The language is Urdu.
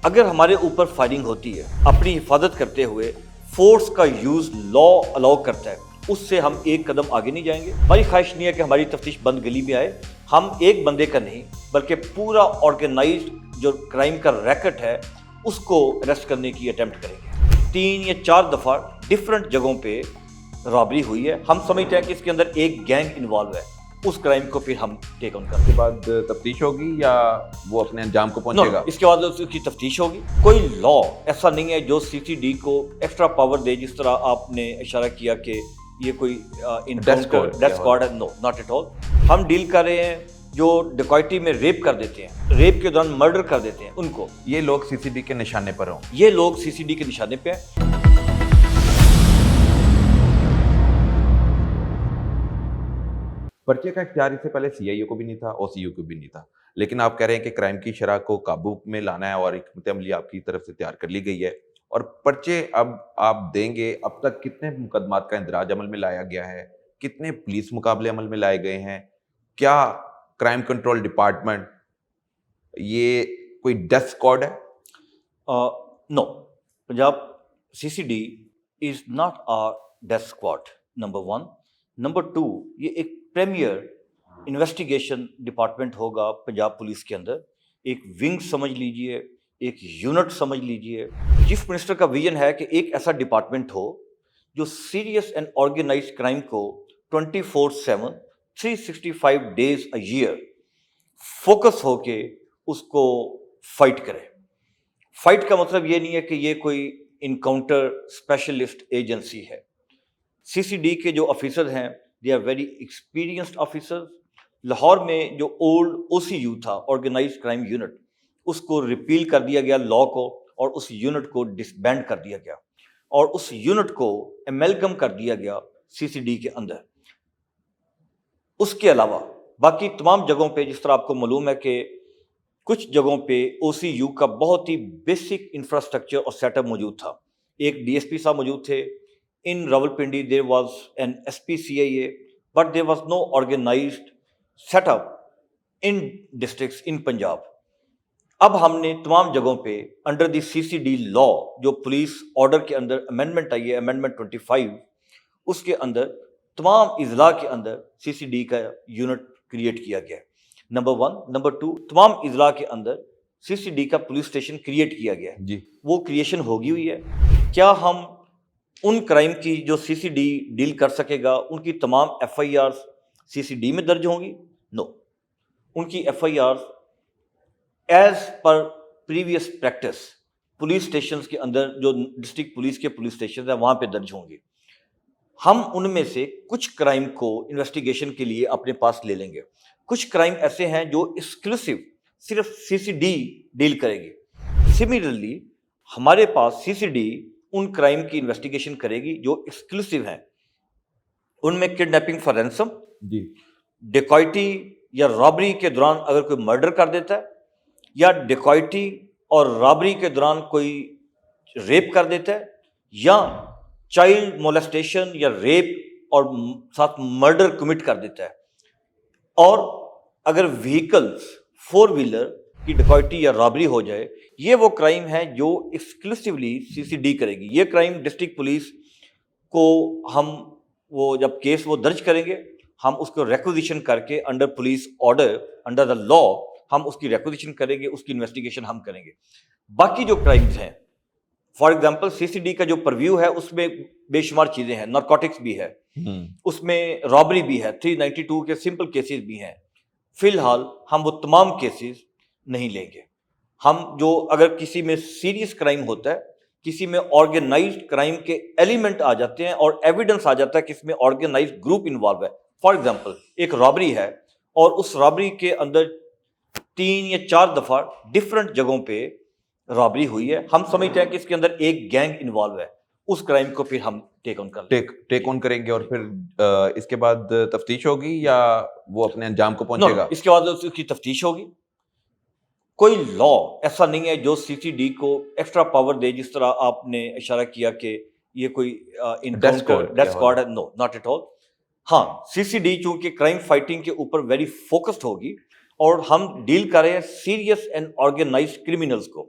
اگر ہمارے اوپر فائرنگ ہوتی ہے اپنی حفاظت کرتے ہوئے فورس کا یوز لا الاؤ کرتا ہے، اس سے ہم ایک قدم آگے نہیں جائیں گے۔ ہماری خواہش نہیں ہے کہ ہماری تفتیش بند گلی میں آئے، ہم ایک بندے کا نہیں بلکہ پورا آرگنائزڈ جو کرائم کا ریکٹ ہے اس کو اریسٹ کرنے کی اٹیمپٹ کریں گے۔ 3 یا 4 دفعہ ڈفرنٹ جگہوں پہ رابری ہوئی ہے، ہم سمجھتے ہیں کہ اس کے اندر ایک گینگ انوالو ہے، اس کرائم کو پھر ہم ٹیک آن کرتے ہیں۔ اس کے بعد تفتیش ہوگی یا وہ اپنے انجام کو پہنچے گا؟ اس کے بعد اس کی تفتیش ہوگی۔ کوئی لا ایسا نہیں ہے جو سی سی ڈی کو ایکسٹرا پاور دے، جس طرح آپ نے اشارہ کیا کہ یہ کوئی ڈیتھ اسکواڈ ہے۔ نو، ناٹ ایٹ آل۔ ہم ڈیل کر رہے ہیں جو ڈکیتی میں ریپ کر دیتے ہیں، ریپ کے دوران مرڈر کر دیتے ہیں، ان کو۔ یہ لوگ سی سی ڈی کے نشانے پر ہوں؟ یہ لوگ سی سی ڈی کے نشانے پہ ہیں۔ پرچے کا اختیار اس سے پہلے سی آئی اے کو بھی نہیں تھا، او سی یو کو بھی نہیں تھا، لیکن آپ کہہ رہے ہیں کہ کرائم کی شرح کو قابو میں لانا ہے اور حکمت عملی آپ کی طرف سے تیار کر لی گئی ہے، اور پرچے اب آپ دیں گے۔ اب تک کتنے مقدمات کا اندراج عمل میں لایا گیا ہے؟ کتنے پولیس مقابلے عمل میں لائے گئے ہیں؟ کیا کرائم کنٹرول ڈپارٹمنٹ یہ کوئی ڈیتھ اسکواڈ ہے؟ No, Punjab C C D is not a death squad, number 1۔ Number 2، یہ ایک پریمیئر انویسٹیگیشن ڈپارٹمنٹ ہوگا پنجاب پولیس کے اندر، ایک ونگ سمجھ لیجئے، ایک یونٹ سمجھ لیجئے۔ چیف منسٹر کا ویژن ہے کہ ایک ایسا ڈپارٹمنٹ ہو جو سیریس اینڈ آرگنائزڈ کرائم کو 24/7 365 days a year فوکس ہو کے اس کو فائٹ کرے۔ فائٹ کا مطلب یہ نہیں ہے کہ یہ کوئی انکاؤنٹر اسپیشلسٹ ایجنسی ہے۔ سی سی ڈی کے جو آفیسر ہیں they are very experienced officer. لاہور میں جو اولڈ او سی یو تھا، آرگنائزڈ کرائم یونٹ، اس کو ریپیل کر دیا گیا لا کو، اور اس یونٹ کو ڈسبینڈ کر دیا گیا، اور اس یونٹ کو امیلگم کر دیا گیا سی سی ڈی کے اندر۔ اس کے علاوہ باقی تمام جگہوں پہ، جس طرح آپ کو معلوم ہے کہ کچھ جگہوں پہ او سی یو کا بہت ہی بیسک انفراسٹرکچر اور سیٹ اپ موجود تھا۔ ایک ڈی ایس پی صاحب موجود تھے۔ In Rawalpindi there was an SPCIA, but there was no organized setup in districts in Punjab. اب ہم نے تمام جگہوں پہ under the C C de la, جو پولیس آرڈر کے اندر امینڈمنٹ آئی ہے، امینڈمنٹ 25، اس کے اندر تمام اضلاع کے اندر سی سی ڈی کا یونٹ کریٹ کیا گیا ہے، نمبر 1۔ نمبر 2، تمام اضلاع کے اندر سی سی ڈی کا پولیس اسٹیشن کریٹ کیا گیا ہے۔ جی، وہ کریشن ہوگی ہوئی ہے۔ کیا ہم ان کرائم کی جو سی سی ڈی ڈیل کر سکے گا، ان کی تمام F I R C C D میں درج ہوں گی؟ نو، ان کی F I R as per previous practice police stations کے اندر، جو ڈسٹرکٹ پولیس کے پولیس اسٹیشنز ہیں، وہاں پہ درج ہوں گی۔ ہم ان میں سے کچھ کرائم کو انویسٹیگیشن کے لیے اپنے پاس لے لیں گے۔ کچھ کرائم ایسے ہیں جو ایکسکلوسیو صرف سی سی ڈی ڈیل کرے گی۔ سملرلی ہمارے پاس سی سی ڈی ان کرائم کی انویسٹیگیشن کرے گی جو ایکسکلوسیو ہیں۔ ان میں کڈنیپنگ فار رینسم، جی، ڈکیتی یا رابری کے دوران اگر کوئی مرڈر کر دیتا ہے، یا ڈکیتی اور رابری کے دوران کوئی ریپ کر دیتا ہے، یا چائلڈ مولسٹیشن یا ریپ اور ساتھ مرڈر کمٹ کر دیتا ہے، اور اگر وہیکلز 4 ویلر کی ڈکیتی یا رابری ہو جائے، یہ وہ کرائم ہے جو ایکسکلوسیولی سی سی ڈی کرے گی۔ یہ کرائم ڈسٹرکٹ پولیس کو ہم وہ جب کیس وہ درج کریں گے، ہم اس کو ریکوزیشن کر کے under police order, under the law, ہم اس کی ریکوزیشن کریں گے، اس کی انویسٹیگیشن ہم کریں گے۔ باقی جو کرائمز ہیں، for example C C D کا جو پرویو ہے، اس میں بے شمار چیزیں ہیں، نارکوٹکس بھی ہے، اس میں رابری بھی ہے، 392 کے سمپل کیسز بھی ہیں۔ فی الحال ہم وہ تمام کیسز نہیں لیں گے۔ ہم جو اگر کسی میں سیریس کرائم ہوتا ہے، کسی میں آرگنائزڈ کرائم کے ایلیمنٹ آ جاتے ہیں اور ایویڈنس آ جاتا ہے کہ اس میں آرگنائزڈ گروپ انوالو ہے، فار ایگزامپل ایک رابری ہے اور اس رابری کے اندر 3 یا 4 دفعہ ڈفرنٹ جگہوں پہ رابری ہوئی ہے، ہم سمجھتے ہیں کہ اس کے اندر ایک گینگ انوالو ہے، اس کرائم کو پھر ہم ٹیک آن کریں گے۔ اور پھر اس کے بعد تفتیش ہوگی یا وہ اپنے انجام کو پہنچے گا؟ اس کے بعد اس کی تفتیش ہوگی۔ کوئی لا ایسا نہیں ہے جو سی سی ڈی کو ایکسٹرا پاور دے، جس طرح آپ نے اشارہ کیا کہ یہ کوئی انکاؤنٹر ڈیتھ اسکواڈ ہے۔ نو، ناٹ ایٹ آل۔ ہاں، سی سی ڈی چونکہ کرائم فائٹنگ کے اوپر ویری فوکسڈ ہوگی، اور ہم ڈیل کر رہے ہیں سیریس اینڈ آرگنائزڈ کرمینلز کو۔